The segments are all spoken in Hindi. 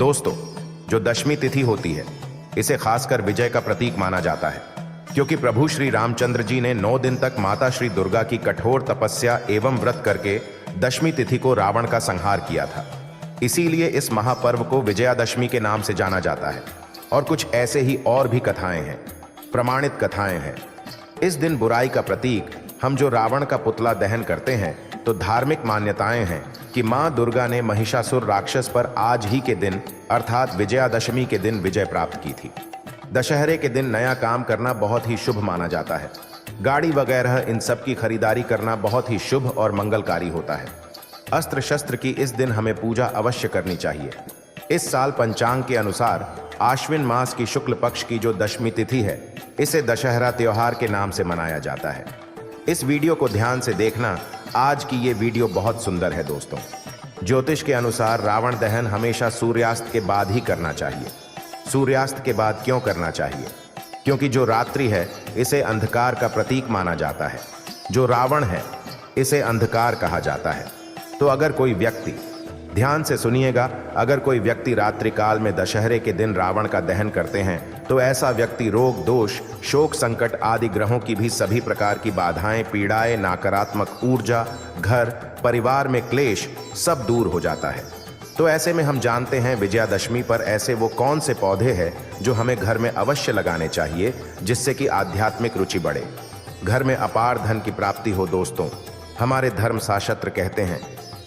दोस्तों, जो दशमी तिथि होती है इसे खासकर विजय का प्रतीक माना जाता है, क्योंकि प्रभु श्री रामचंद्र जी ने 9 दिन तक माता श्री दुर्गा की कठोर तपस्या एवं व्रत करके दशमी तिथि को रावण का संहार किया था। इसीलिए इस महापर्व को विजयादशमी के नाम से जाना जाता है। और कुछ ऐसे ही और भी कथाएं हैं, प्रमाणित कथाएं हैं। इस दिन बुराई का प्रतीक हम जो रावण का पुतला दहन करते हैं, तो धार्मिक मान्यताएं हैं कि मां दुर्गा ने महिषासुर राक्षस पर आज ही के दिन अर्थात विजयादशमी के दिन विजय प्राप्त की थी। दशहरे के दिन नया काम करना बहुत ही शुभ माना जाता है। गाड़ी वगैरह इन सब की खरीदारी करना बहुत ही शुभ और मंगलकारी होता है। अस्त्र शस्त्र की इस दिन हमें पूजा अवश्य करनी चाहिए। इस साल पंचांग के अनुसार आश्विन मास की शुक्ल पक्ष की जो दशमी तिथि है, इसे दशहरा त्योहार के नाम से मनाया जाता है। इस वीडियो को ध्यान से देखना, आज की ये वीडियो बहुत सुंदर है दोस्तों। ज्योतिष के अनुसार रावण दहन हमेशा सूर्यास्त के बाद ही करना चाहिए। सूर्यास्त के बाद क्यों करना चाहिए? क्योंकि जो रात्रि है इसे अंधकार का प्रतीक माना जाता है। जो रावण है इसे अंधकार कहा जाता है। तो अगर कोई व्यक्ति, ध्यान से सुनिएगा, अगर कोई व्यक्ति रात्रि काल में दशहरे के दिन रावण का दहन करते हैं, तो ऐसा व्यक्ति रोग, दोष, शोक, संकट आदि ग्रहों की भी सभी प्रकार की बाधाएं, पीड़ाएं, नकारात्मक ऊर्जा, घर परिवार में क्लेश सब दूर हो जाता है। तो ऐसे में हम जानते हैं विजयादशमी पर ऐसे वो कौन से पौधे हैं जो हमें घर में अवश्य लगाने चाहिए, जिससे कि आध्यात्मिक रुचि बढ़े, घर में अपार धन की प्राप्ति हो। दोस्तों, हमारे धर्म शास्त्र कहते हैं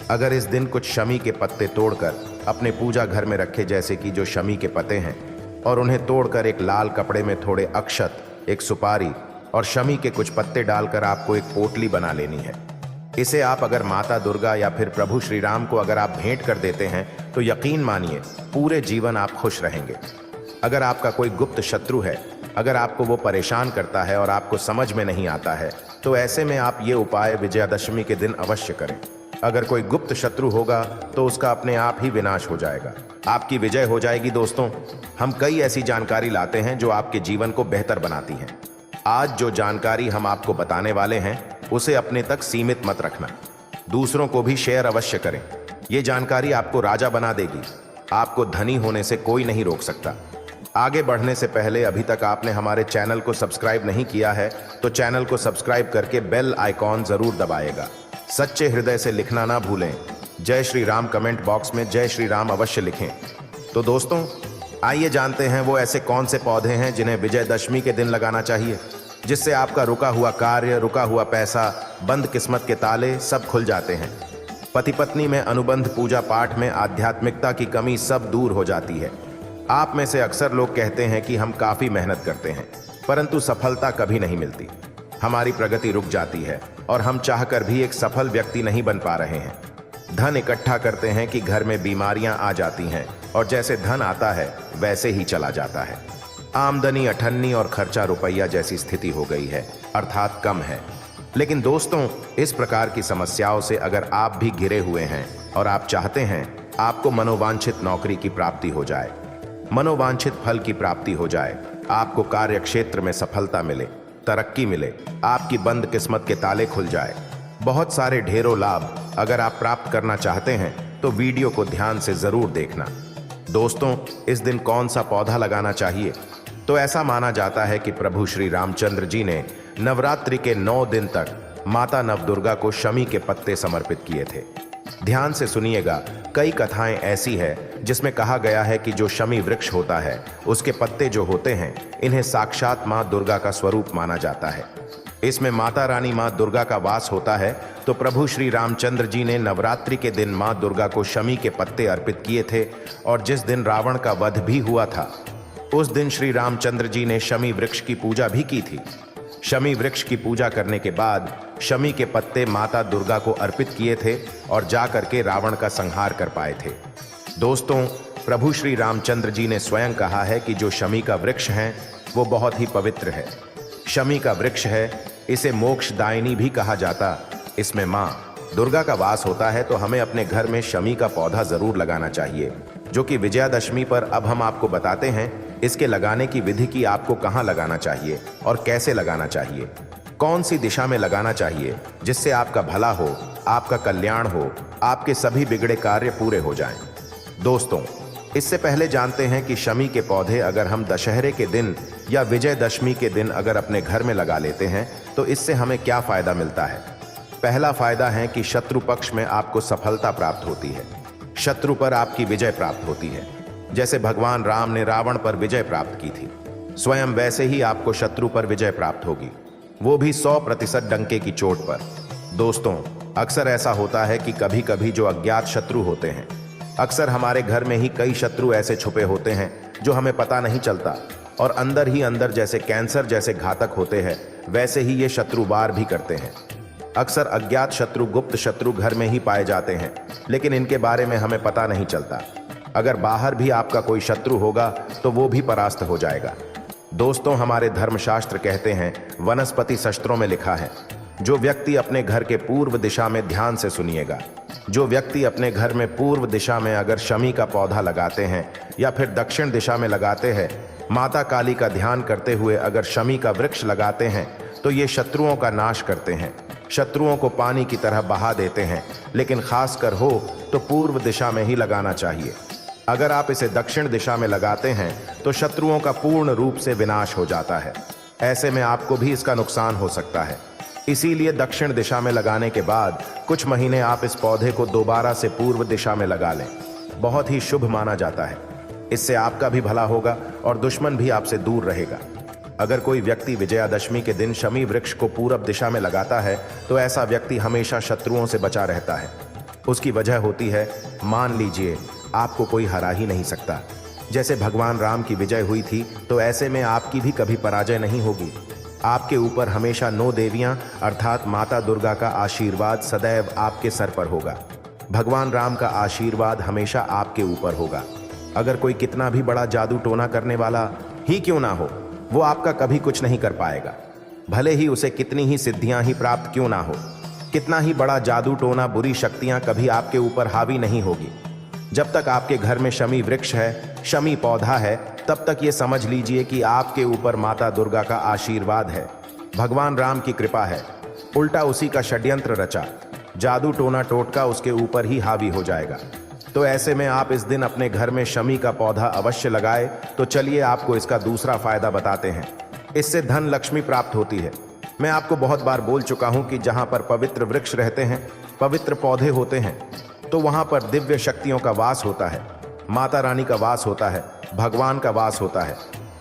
अगर इस दिन कुछ शमी के पत्ते तोड़कर अपने पूजा घर में रखे, जैसे कि जो शमी के पत्ते हैं, और उन्हें तोड़कर एक लाल कपड़े में थोड़े अक्षत, एक सुपारी और शमी के कुछ पत्ते डालकर आपको एक पोटली बना लेनी है। इसे आप अगर माता दुर्गा या फिर प्रभु श्री राम को अगर आप भेंट कर देते हैं, तो यकीन मानिए पूरे जीवन आप खुश रहेंगे। अगर आपका कोई गुप्त शत्रु है, अगर आपको वो परेशान करता है और आपको समझ में नहीं आता है, तो ऐसे में आप ये उपाय विजयादशमी के दिन अवश्य करें। अगर कोई गुप्त शत्रु होगा तो उसका अपने आप ही विनाश हो जाएगा, आपकी विजय हो जाएगी। दोस्तों, हम कई ऐसी जानकारी लाते हैं जो आपके जीवन को बेहतर बनाती हैं। आज जो जानकारी हम आपको बताने वाले हैं, उसे अपने तक सीमित मत रखना, दूसरों को भी शेयर अवश्य करें। ये जानकारी आपको राजा बना देगी। आपको धनी होने से कोई नहीं रोक सकता। आगे बढ़ने से पहले अभी तक आपने हमारे चैनल को सब्सक्राइब नहीं किया है, तो चैनल को सब्सक्राइब करके बेल आइकॉन जरूर दबाएगा। सच्चे हृदय से लिखना ना भूलें। जय श्री राम कमेंट बॉक्स में जय श्री राम अवश्य लिखें। तो दोस्तों, आइए जानते हैं वो ऐसे कौन से पौधे हैं जिन्हें विजयदशमी के दिन लगाना चाहिए, जिससे आपका रुका हुआ कार्य, रुका हुआ पैसा, बंद किस्मत के ताले सब खुल जाते हैं। पति पत्नी में अनुबंध, पूजा पाठ में आध्यात्मिकता की कमी सब दूर हो जाती है। आप में से अक्सर लोग कहते हैं कि हम काफी मेहनत करते हैं, परंतु सफलता कभी नहीं मिलती। हमारी प्रगति रुक जाती है और हम चाहकर भी एक सफल व्यक्ति नहीं बन पा रहे हैं। धन इकट्ठा करते हैं कि घर में बीमारियां आ जाती हैं, और जैसे धन आता है वैसे ही चला जाता है। आमदनी अठन्नी और खर्चा रुपया जैसी स्थिति हो गई है, अर्थात कम है। लेकिन दोस्तों, इस प्रकार की समस्याओं से अगर आप भी घिरे हुए हैं और आप चाहते हैं आपको मनोवांछित नौकरी की प्राप्ति हो जाए, मनोवांछित फल की प्राप्ति हो जाए, आपको कार्य क्षेत्र में सफलता मिले, तरक्की मिले, आपकी बंद किस्मत के ताले खुल जाए, बहुत सारे ढेरों लाभ अगर आप प्राप्त करना चाहते हैं, तो वीडियो को ध्यान से जरूर देखना। दोस्तों, इस दिन कौन सा पौधा लगाना चाहिए? तो ऐसा माना जाता है कि प्रभु श्री रामचंद्र जी ने नवरात्रि के 9 दिन तक माता नवदुर्गा को शमी के पत्ते समर्पित किए थे। ध्यान से सुनिएगा, कई कथाएं ऐसी है जिसमें कहा गया है कि जो शमी वृक्ष होता है, उसके पत्ते जो होते हैं, इन्हें साक्षात मां दुर्गा का स्वरूप माना जाता है। इसमें माता रानी मां दुर्गा का वास होता है। तो प्रभु श्री रामचंद्र जी ने नवरात्रि के दिन मां दुर्गा को शमी के पत्ते अर्पित किए थे, और जिस दिन रावण का वध भी हुआ था, उस दिन श्री रामचंद्र जी ने शमी वृक्ष की पूजा भी की थी। शमी वृक्ष की पूजा करने के बाद शमी के पत्ते माता दुर्गा को अर्पित किए थे और जाकर के रावण का संहार कर पाए थे। दोस्तों, प्रभु श्री रामचंद्र जी ने स्वयं कहा है कि जो शमी का वृक्ष है वो बहुत ही पवित्र है। शमी का वृक्ष है, इसे मोक्षदायिनी भी कहा जाता। इसमें मां दुर्गा का वास होता है। तो हमें अपने घर में शमी का पौधा जरूर लगाना चाहिए, जो कि विजयादशमी पर अब हम आपको बताते हैं इसके लगाने की विधि की आपको कहां लगाना चाहिए और कैसे लगाना चाहिए, कौन सी दिशा में लगाना चाहिए, जिससे आपका भला हो, आपका कल्याण हो, आपके सभी बिगड़े कार्य पूरे हो जाएं। दोस्तों, इससे पहले जानते हैं कि शमी के पौधे अगर हम दशहरे के दिन या विजयदशमी के दिन अगर अपने घर में लगा लेते हैं तो इससे हमें क्या फायदा मिलता है। पहला फायदा है कि शत्रु पक्ष में आपको सफलता प्राप्त होती है, शत्रु पर आपकी विजय प्राप्त होती है। जैसे भगवान राम ने रावण पर विजय प्राप्त की थी, स्वयं वैसे ही आपको शत्रु पर विजय प्राप्त होगी, वो भी 100% डंके की चोट पर। दोस्तों, अक्सर ऐसा होता है कि कभी कभी जो अज्ञात शत्रु होते हैं, अक्सर हमारे घर में ही कई शत्रु ऐसे छुपे होते हैं जो हमें पता नहीं चलता और अंदर ही अंदर जैसे कैंसर जैसे घातक होते हैं, वैसे ही ये शत्रु वार भी करते हैं। अक्सर अज्ञात शत्रु, गुप्त शत्रु घर में ही पाए जाते हैं, लेकिन इनके बारे में हमें पता नहीं चलता। अगर बाहर भी आपका कोई शत्रु होगा तो वो भी परास्त हो जाएगा। दोस्तों, हमारे धर्मशास्त्र कहते हैं, वनस्पति शास्त्रों में लिखा है, जो व्यक्ति अपने घर के पूर्व दिशा में, ध्यान से सुनिएगा, जो व्यक्ति अपने घर में पूर्व दिशा में अगर शमी का पौधा लगाते हैं या फिर दक्षिण दिशा में लगाते हैं, माता काली का ध्यान करते हुए अगर शमी का वृक्ष लगाते हैं तो ये शत्रुओं का नाश करते हैं, शत्रुओं को पानी की तरह बहा देते हैं। लेकिन खासकर हो तो पूर्व दिशा में ही लगाना चाहिए। अगर आप इसे दक्षिण दिशा में लगाते हैं तो शत्रुओं का पूर्ण रूप से विनाश हो जाता है। ऐसे में आपको भी इसका नुकसान हो सकता है। इसीलिए दक्षिण दिशा में लगाने के बाद कुछ महीने आप इस पौधे को दोबारा से पूर्व दिशा में लगा लें। बहुत ही शुभ माना जाता है। इससे आपका भी भला होगा और दुश्मन भी आपसे दूर रहेगा। अगर कोई व्यक्ति विजयादशमी के दिन शमी वृक्ष को पूरब दिशा में लगाता है तो ऐसा व्यक्ति हमेशा शत्रुओं से बचा रहता है। उसकी वजह होती है, मान लीजिए आपको कोई हरा ही नहीं सकता। जैसे भगवान राम की विजय हुई थी, तो ऐसे में आपकी भी कभी पराजय नहीं होगी। आपके ऊपर हमेशा 9 देवियां अर्थात माता दुर्गा का आशीर्वाद सदैव आपके सर पर होगा। भगवान राम का आशीर्वाद हमेशा आपके ऊपर होगा। अगर कोई कितना भी बड़ा जादू टोना करने वाला ही क्यों ना हो, वो आपका कभी कुछ नहीं कर पाएगा। भले ही उसे कितनी ही सिद्धियां ही प्राप्त क्यों ना हो, कितना ही बड़ा जादू टोना, बुरी शक्तियां कभी आपके ऊपर हावी नहीं होगी। जब तक आपके घर में शमी वृक्ष है, शमी पौधा है, तब तक ये समझ लीजिए कि आपके ऊपर माता दुर्गा का आशीर्वाद है, भगवान राम की कृपा है। उल्टा उसी का षड्यंत्र रचा, जादू टोना टोटका उसके ऊपर ही हावी हो जाएगा। तो ऐसे में आप इस दिन अपने घर में शमी का पौधा अवश्य लगाए। तो चलिए आपको इसका दूसरा फायदा बताते हैं। इससे धन लक्ष्मी प्राप्त होती है। मैं आपको बहुत बार बोल चुका हूं कि जहां पर पवित्र वृक्ष रहते हैं, पवित्र पौधे होते हैं, तो वहां पर दिव्य शक्तियों का वास होता है, माता रानी का वास होता है, भगवान का वास होता है।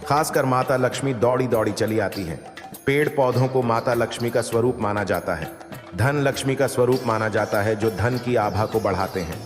खासकर माता लक्ष्मी दौड़ी दौड़ी चली आती है। पेड़ पौधों को माता लक्ष्मी का स्वरूप माना जाता है, धन लक्ष्मी का स्वरूप माना जाता है, जो धन की आभा को बढ़ाते हैं।